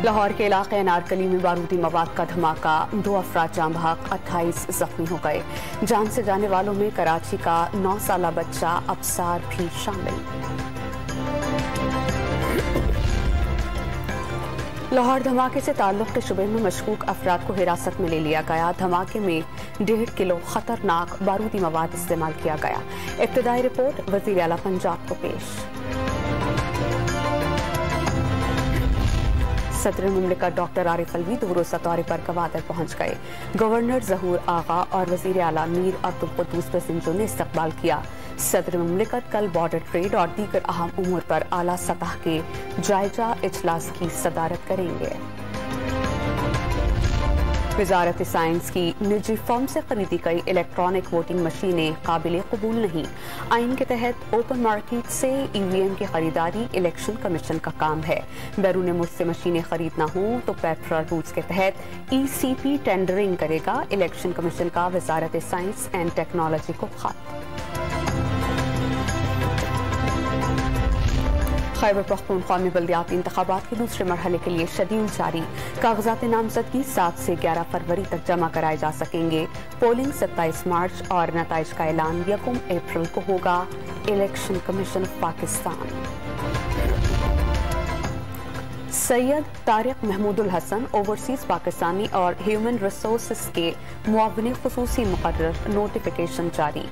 لاہور کے علاقے انارکلی میں بارودی مواد کا دھماکہ، 2 افراد جاں بحق، 28 زخمی ہو گئے۔ جان سے جانے والوں میں کراچی کا 9 سالہ بچہ ابصار بھی شامل۔ لاہور دھماکے سے تعلق کے شبے میں مشکوک افراد کو حراست میں لے لیا گیا۔ دھماکے میں 1.5 کلو خطرناک بارودی مواد استعمال کیا گیا۔ ابتدائی رپورٹ وزیر اعلیٰ پنجاب کو پیش۔ صدر مملکت ڈاکٹر عارف علوی 2 روزہ دورے پر گوادر پہنچ گئے۔ گورنر ظہور آغا اور وزیر اعلیٰ میر عبدالقدوس پسنجو نے استقبال کیا۔ صدر مملکت کل بارڈر ٹریڈ اور دیگر اہم امور پر اعلیٰ سطح کے جائزہ اجلاس کی صدارت کریں گے۔ وزارت سائنس کی نجی فرم سے خریدی گئی الیکٹرانک ووٹنگ مشینیں قابل قبول نہیں۔ آئین کے تحت اوپن مارکیٹ سے EVM کی خریداری الیکشن کمیشن کا کام ہے۔ بیرون ملک سے مشینیں خریدنا ہوں تو پیٹرا رولز کے تحت ECP ٹینڈرنگ کرے گا۔ الیکشن کمیشن کا وزارت سائنس اینڈ ٹیکنالوجی کو خط۔ خیبر پختونخوا میں بلدیاتی انتخابات کے دوسرے مرحلے کے لیے شیڈول جاری۔ کاغذات نامزدگی 7 سے 11 فروری تک جمع کرائے جا سکیں گے۔ پولنگ 27 مارچ اور نتائج کا اعلان 1 اپریل کو ہوگا۔ Election commission of Pakistan. Syed Tariq Mahmood Alhassan overseas Pakistani اور ہیومن ریسورسز کے معاون خصوصی مقرر، نوٹیفیکیشن جاری۔